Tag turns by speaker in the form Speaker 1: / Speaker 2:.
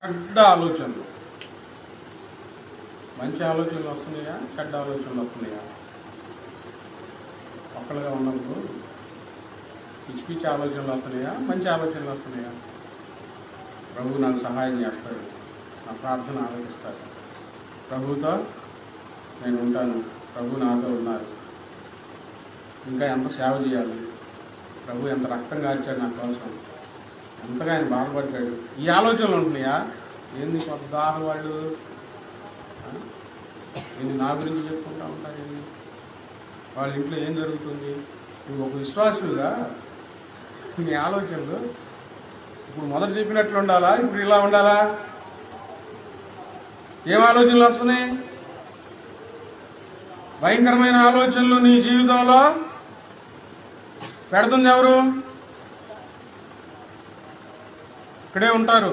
Speaker 1: చెడ్డ ఆలోచనలు, మంచి ఆలోచనలు వస్తున్నాయా, చెడ్డ ఆలోచనలు వస్తున్నాయా? ఒక్కలుగా ఉన్నప్పుడు పిచ్చి పిచ్చి ఆలోచనలు వస్తున్నాయా, మంచి ఆలోచనలు వస్తున్నాయా? ప్రభు నాకు సహాయం చేస్తాడు, నా ప్రార్థన ఆలోచిస్తాడు. ప్రభుతో నేను ఉంటాను, ప్రభు నాతో ఉన్నారు. ఇంకా ఎంత సేవ చేయాలి, ప్రభు ఎంత రక్తం కార్చాడు నా కోసం, ఎంతగా ఆయన బాధపడ్డాడు. ఈ ఆలోచనలు ఉంటున్నాయా? ఏంది కొద్దారు వాళ్ళు ఏంది నా గురించి చెప్పుకుంటూ ఉంటారు, ఏంది వాళ్ళ ఇంట్లో ఏం జరుగుతుంది? నువ్వు ఒక విశ్వాసులుగా నీ ఆలోచనలు ఇప్పుడు మొదట చెప్పినట్లు ఉండాలా, ఇప్పుడు ఇలా ఉండాలా? ఏం ఆలోచనలు వస్తున్నాయి? భయంకరమైన ఆలోచనలు నీ జీవితంలో పెడుతుంది ఎవరు? ఇక్కడే ఉంటారు.